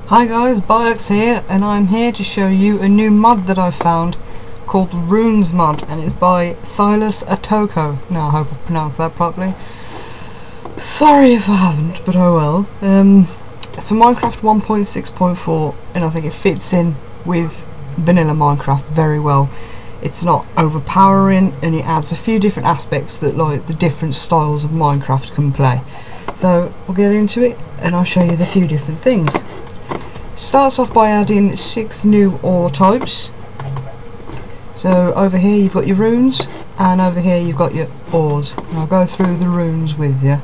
Hi guys, Biox here, and I'm here to show you a new mod that I've found called Runes mod, and it's by Silas Atoko. Now I hope I've pronounced that properly. Sorry if I haven't, but oh well. It's for Minecraft 1.6.4, and I think it fits in with vanilla Minecraft very well. It's not overpowering, and it adds a few different aspects that like the different styles of Minecraft can play. So we'll get into it, and I'll show you the few different things. Starts off by adding 6 new ore types. So over here you've got your runes, and over here you've got your ores. And I'll go through the runes with you.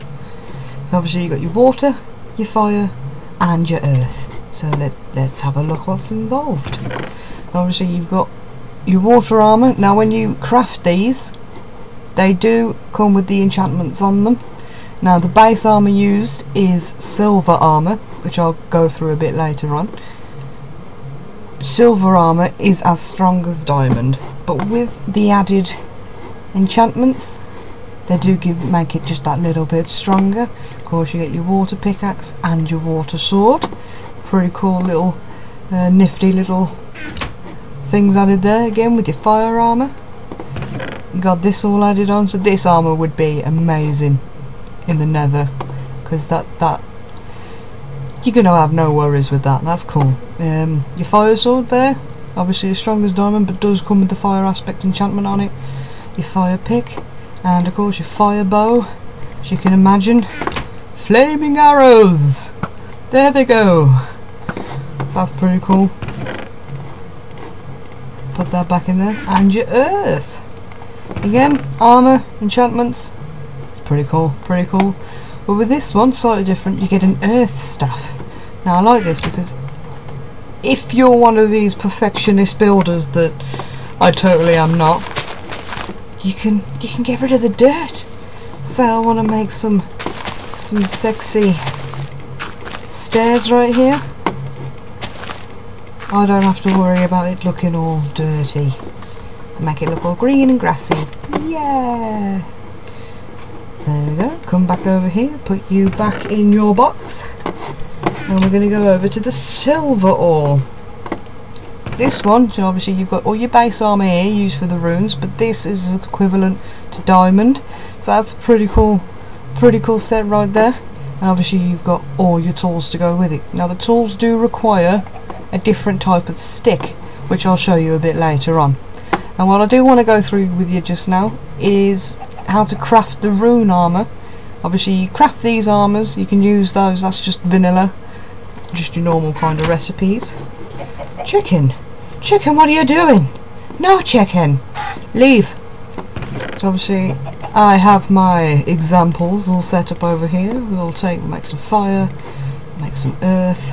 So obviously you've got your water, your fire, and your earth. So let's have a look what's involved. Obviously you've got your water armour. Now when you craft these, they do come with the enchantments on them. Now the base armour used is silver armour, which I'll go through a bit later on. Silver armour is as strong as diamond, but with the added enchantments, they do make it just that little bit stronger. Of course you get your water pickaxe and your water sword. Pretty cool little nifty little things added there, again with your fire armour. You got this all added on, so this armour would be amazing in the nether, because that you're going to have no worries with that. That's cool. Your fire sword there, obviously as strong as diamond, but does come with the fire aspect enchantment on it. Your fire pick, and of course your fire bow, as you can imagine. Flaming arrows! There they go! So that's pretty cool. Put that back in there. And your earth! Again, armour, enchantments. It's pretty cool, pretty cool. But with this one, slightly different, you get an earth staff. Now I like this because if you're one of these perfectionist builders that I totally am not, you can get rid of the dirt. So I want to make some sexy stairs right here. I don't have to worry about it looking all dirty. Make it look all green and grassy. Yeah! There we go. Come back over here, put you back in your box, and we're going to go over to the silver ore. This one, so obviously you've got all your base armour here used for the runes, but this is equivalent to diamond, so that's a pretty cool set right there. And obviously you've got all your tools to go with it. Now the tools do require a different type of stick, which I'll show you a bit later on. And what I do want to go through with you just now is how to craft the rune armour. Obviously you craft these armours, you can use those, that's just vanilla, just your normal kind of recipes. Chicken, what are you doing? No chicken, leave. So obviously I have my examples all set up over here. We'll make some fire, make some earth,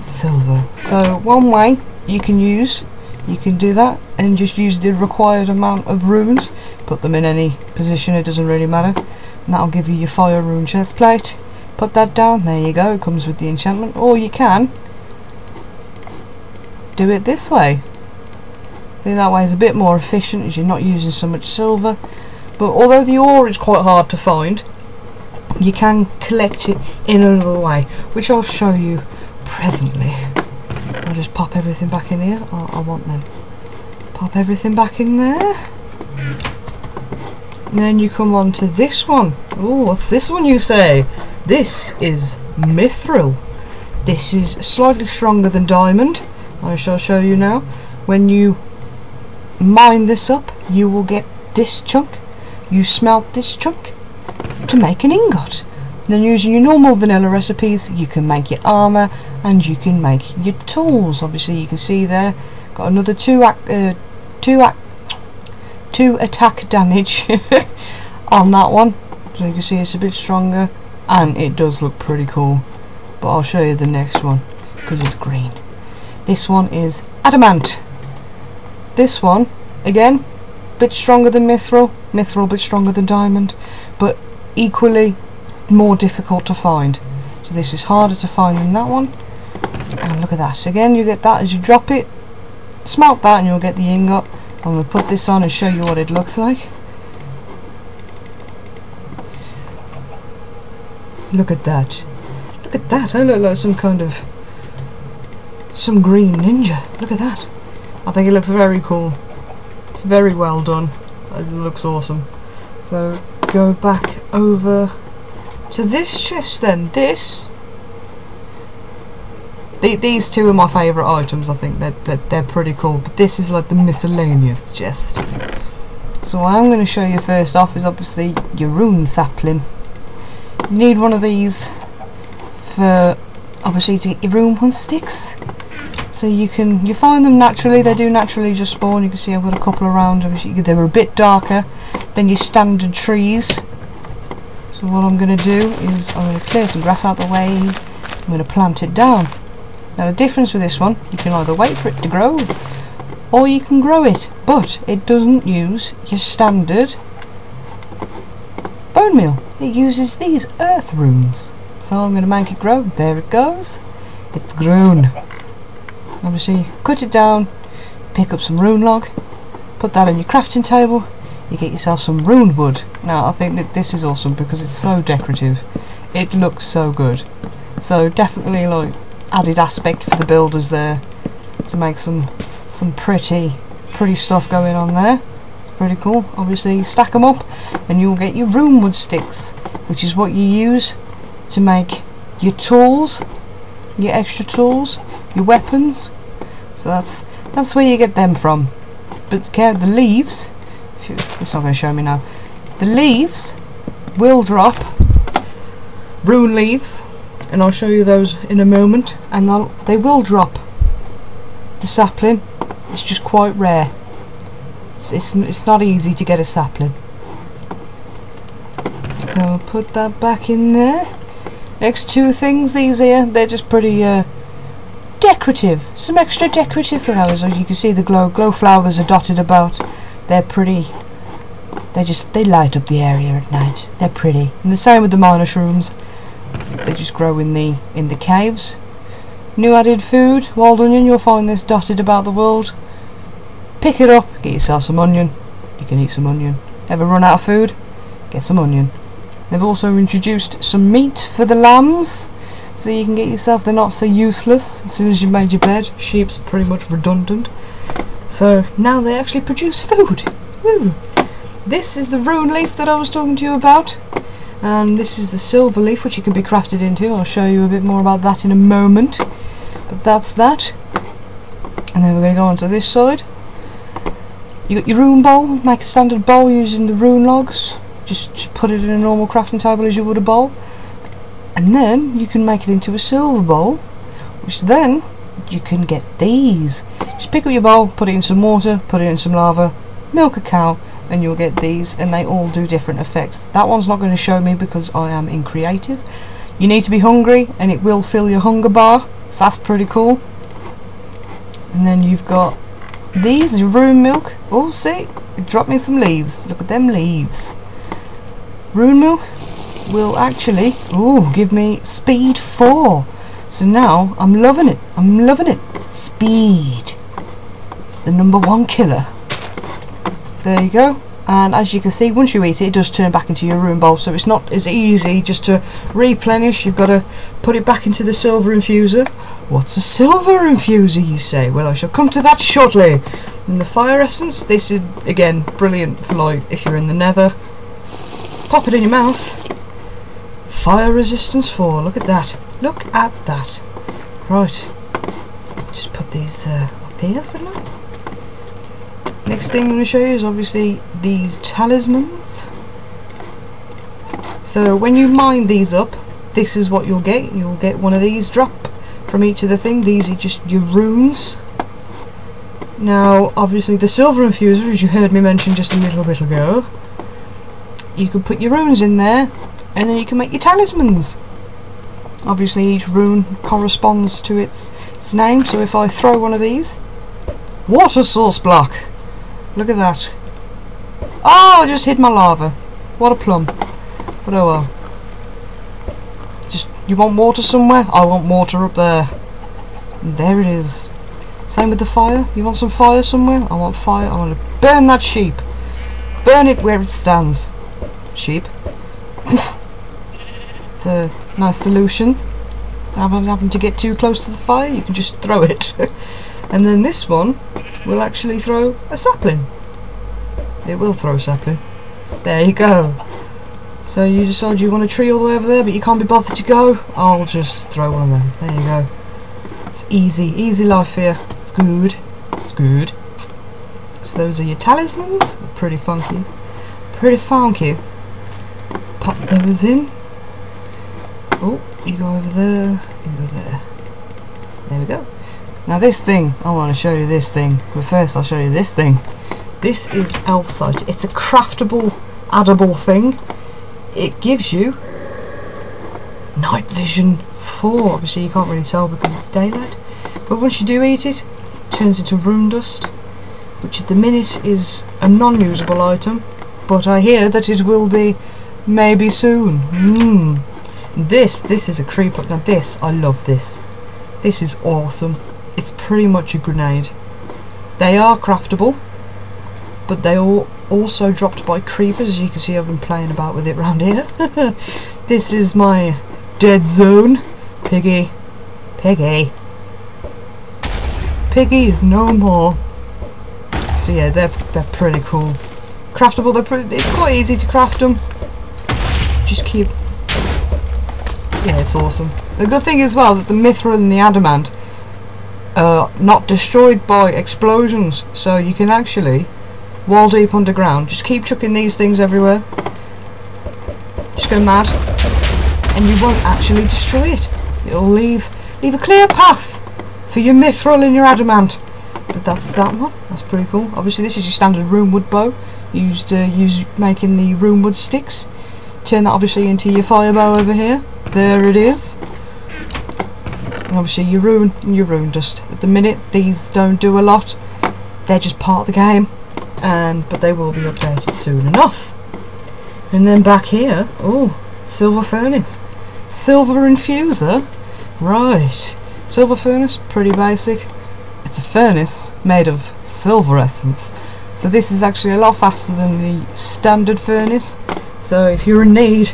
silver. So one way you can do that and just use the required amount of runes, put them in any position, it doesn't really matter, and that'll give you your fire rune chest plate. Put that down, there you go, it comes with the enchantment. Or you can do it this way. I think that way is a bit more efficient as you're not using so much silver, but although the ore is quite hard to find, you can collect it in another way, which I'll show you presently. I'll just pop everything back in here. Oh, I want them. Pop everything back in there. And then you come on to this one. Oh, what's this one you say? This is mithril. This is slightly stronger than diamond. I shall show you now. When you mine this up, you will get this chunk. You smelt this chunk to make an ingot. Then using your normal vanilla recipes, you can make your armour and you can make your tools. Obviously you can see there, got another 2 attack damage on that one. So you can see it's a bit stronger and it does look pretty cool. But I'll show you the next one because it's green. This one is adamant. This one, again, bit stronger than mithril. Mithril a bit stronger than diamond, but equally more difficult to find. So this is harder to find than that one. And look at that. Again, you get that as you drop it. Smelt that and you'll get the ingot. I'm going to put this on and show you what it looks like. Look at that. Look at that. I look like some kind of some green ninja. Look at that. I think it looks very cool. It's very well done. It looks awesome. So go back over to this chest then. These two are my favourite items. I think that they're pretty cool. But this is like the miscellaneous chest. So what I'm going to show you first off is obviously your rune sapling. You need one of these for obviously to get your rune wood sticks. So you find them naturally. They do naturally just spawn. You can see I've got a couple around. They were a bit darker than your standard trees. So what I'm going to do is I'm going to clear some grass out the way. I'm going to plant it down. Now the difference with this one, you can either wait for it to grow or you can grow it, but it doesn't use your standard bone meal. It uses these earth runes. So I'm going to make it grow. There it goes. It's grown. Obviously, cut it down, pick up some rune log, put that on your crafting table, you get yourself some rune wood. Now I think that this is awesome because it's so decorative. It looks so good. So definitely like added aspect for the builders there to make some pretty stuff going on there. It's pretty cool. Obviously stack them up and you'll get your rune wood sticks, which is what you use to make your tools, your extra tools, your weapons. So that's where you get them from. But the leaves, it's not going to show me now, the leaves will drop rune leaves, and I'll show you those in a moment, and they will drop the sapling. It's just quite rare. It's not easy to get a sapling. So I'll put that back in there. Next two things, these here, they're just pretty decorative. Some extra decorative flowers. As you can see, the glow flowers are dotted about. They're pretty. They light up the area at night. They're pretty. And the same with the minor shrooms. They just grow in the caves. New added food, wild onion. You'll find this dotted about the world. Pick it up, get yourself some onion. You can eat some onion. Ever run out of food? Get some onion. They've also introduced some meat for the lambs, so you can get yourself. They're not so useless as soon as you've made your bed. Sheep's pretty much redundant. So now they actually produce food. Woo. This is the rune leaf that I was talking to you about. And this is the silver leaf, which you can be crafted into. I'll show you a bit more about that in a moment. But that's that. And then we're going to go on to this side. You got your rune bowl. Make a standard bowl using the rune logs. Just put it in a normal crafting table as you would a bowl. And then you can make it into a silver bowl, which then you can get these. Just pick up your bowl, put it in some water, put it in some lava, milk a cow, and you'll get these, and they all do different effects. That one's not going to show me because I am in creative. You need to be hungry and it will fill your hunger bar, so that's pretty cool. And then you've got these, your rune milk. Oh, see, it dropped me some leaves. Look at them leaves. Rune milk will actually give me speed 4. So now I'm loving it. I'm loving it. Speed. It's the #1 killer. There you go. And as you can see, once you eat it, it does turn back into your rune bowl, so it's not as easy just to replenish. You've got to put it back into the silver infuser. What's a silver infuser, you say? Well, I shall come to that shortly. And the fire essence, this is again brilliant for like if you're in the nether. Pop it in your mouth. Fire resistance 4. Look at that. Look at that. Right. Just put these up here for now. Next thing I'm going to show you is obviously these talismans. So when you mine these up, this is what you'll get. You'll get one of these drop from each of the thing. These are just your runes. Now obviously the silver infuser, as you heard me mention just a little bit ago, you can put your runes in there and then you can make your talismans. Obviously each rune corresponds to its name, so if I throw one of these, water source block. Look at that. Oh, I just hit my lava. What a plum. But oh well. Just, you want water somewhere? I want water up there. And there it is. Same with the fire. You want some fire somewhere? I want fire. I want to burn that sheep. Burn it where it stands. Sheep. It's a nice solution. having to get too close to the fire, you can just throw it. And then this one will actually throw a sapling. It will throw a sapling. There you go. So you decide you want a tree all the way over there, but you can't be bothered to go. I'll just throw one of them. There you go. It's easy life here. It's good. It's good. So those are your talismans. They're pretty funky. Pretty funky. Pop those in. Oh, you go over there. You go there. There we go. Now this thing, I want to show you this thing. But first I'll show you this thing. This is elf sight. It's a craftable, addable thing. It gives you night vision 4. Obviously you can't really tell because it's daylight. But once you do eat it, it turns into rune dust, which at the minute is a non-usable item. But I hear that it will be maybe soon. This is a creeper. Now this, I love this. This is awesome. It's pretty much a grenade. They are craftable, but they are also dropped by creepers. As you can see, I've been playing about with it around here. This is my dead zone. Piggy is no more. So yeah, they're pretty cool. Craftable, it's quite easy to craft them. Just keep... Yeah, it's awesome. The good thing as well that the mithril and the adamant are not destroyed by explosions, so you can actually, while deep underground, just keep chucking these things everywhere. Just go mad, and you won't actually destroy it. It'll leave a clear path for your mithril and your adamant. But that's that one. That's pretty cool. Obviously, this is your standard runewood bow used making the runewood sticks. Turn that obviously into your fire bow over here. There it is. And obviously your rune dust. At the minute, these don't do a lot. They're just part of the game, but they will be updated soon enough. And then back here, oh, silver furnace, silver infuser, right? Silver furnace, pretty basic. It's a furnace made of silver essence, so this is actually a lot faster than the standard furnace. So if you're in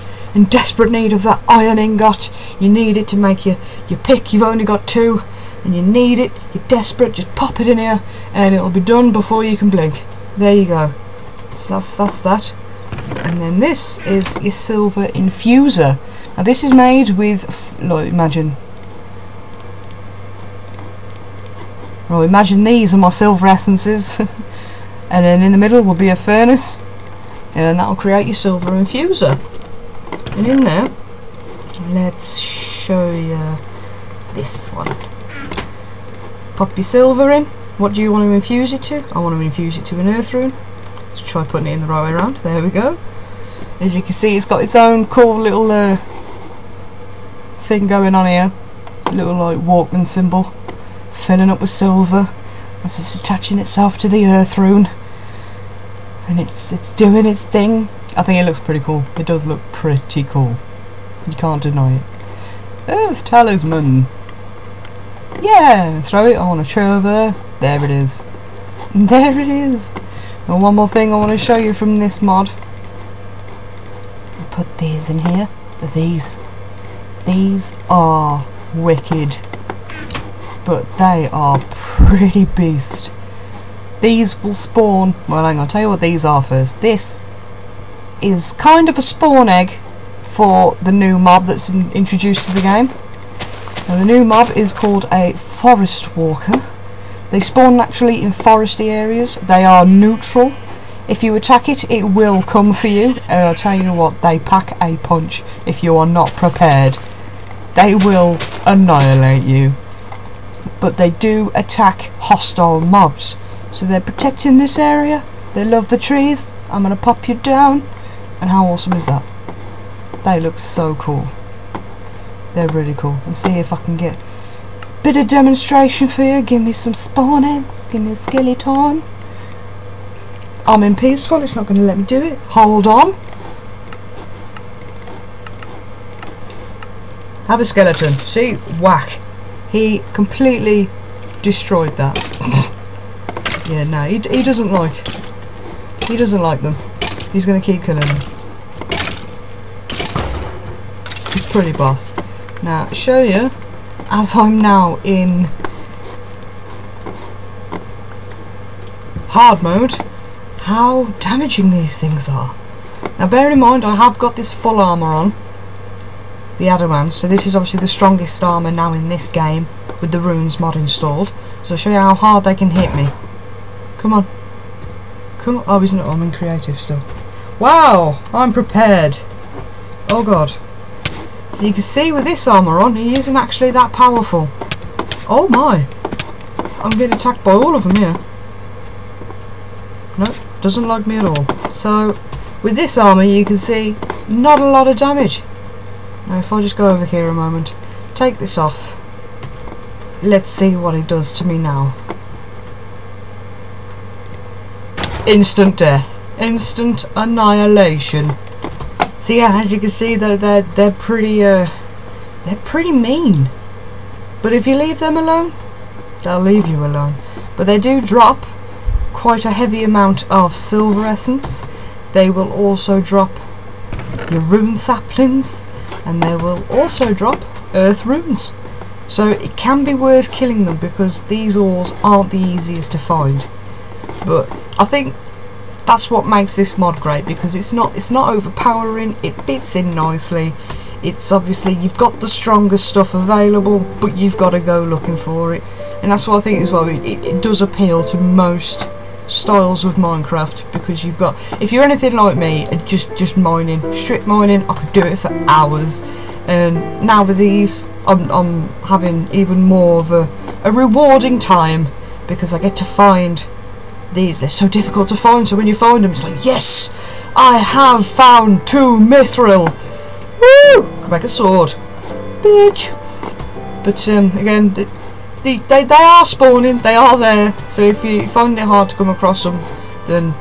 desperate need of that iron ingot, you need it to make your pick, you've only got 2, and you need it, you're desperate, just pop it in here and it'll be done before you can blink. There you go. So that's that. And then this is your silver infuser. Now this is made with, imagine these are my silver essences. And then in the middle will be a furnace, and that will create your silver infuser. And in there, let's show you this one. Pop your silver in. What do you want to infuse it to? I want to infuse it to an earth rune. Let's try putting it in the right way around. There we go. As you can see, it's got its own cool little thing going on here. Little like Walkman symbol, filling up with silver as it's attaching itself to the earth rune. And it's doing its thing. I think it looks pretty cool. It does look pretty cool. You can't deny it. Earth talisman. Yeah, throw it on a tree over there. There it is. There it is. And one more thing I want to show you from this mod. I'll put these in here. These are wicked, but they are pretty beast. These will spawn, well, I'm going to tell you what these are first. This is kind of a spawn egg for the new mob that's introduced to the game. Now the new mob is called a Forrest Walker. They spawn naturally in foresty areas. They are neutral. If you attack it, it will come for you. And I'll tell you what, they pack a punch if you are not prepared. They will annihilate you. But they do attack hostile mobs. So they're protecting this area. They love the trees. I'm going to pop you down. And how awesome is that? They look so cool. They're really cool. Let's see if I can get a bit of demonstration for you. Give me some spawn eggs. Give me a skeleton. I'm in peaceful. It's not going to let me do it. Hold on. Have a skeleton. See? Whack. He completely destroyed that. Yeah, no, he doesn't like them. He's going to keep killing them. He's pretty boss. Now, show you as I'm now in hard mode, how damaging these things are. Now bear in mind I have got this full armour on, the Adamant, so this is obviously the strongest armour now in this game with the runes mod installed. So I'll show you how hard they can hit me. Come on. Come on. Oh, isn't it? I'm in creative still. Wow! I'm prepared. Oh god. So you can see with this armour on, he isn't actually that powerful. Oh my! I'm getting attacked by all of them here. Nope, doesn't like me at all. So, with this armour you can see not a lot of damage. Now if I just go over here a moment, take this off. Let's see what it does to me now. Instant death. Instant annihilation. So yeah, as you can see, they're pretty mean. But if you leave them alone, they'll leave you alone. But they do drop quite a heavy amount of silver essence. They will also drop your rune saplings, and they will also drop earth runes. So it can be worth killing them because these ores aren't the easiest to find. But I think that's what makes this mod great, because it's not overpowering, it fits in nicely. It's obviously, you've got the strongest stuff available, but you've got to go looking for it. And that's what I think as well, it does appeal to most styles of Minecraft, because you've got, if you're anything like me, just mining, strip mining, I could do it for hours. And now with these, I'm having even more of a rewarding time, because I get to find these. They're so difficult to find, so when you find them it's like, yes, I have found 2 mithril. Woo! Can make a sword, bitch. But again, they are spawning, they are there, so if you find it hard to come across them, then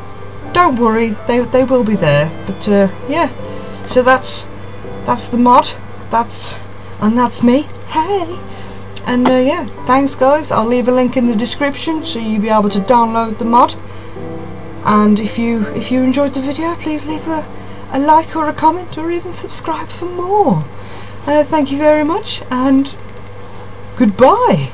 don't worry, they will be there. But yeah, so that's the mod, and that's me. Hey. And yeah, thanks guys, I'll leave a link in the description so you'll be able to download the mod. And if you enjoyed the video, please leave a like or a comment, or even subscribe for more. Thank you very much, and goodbye.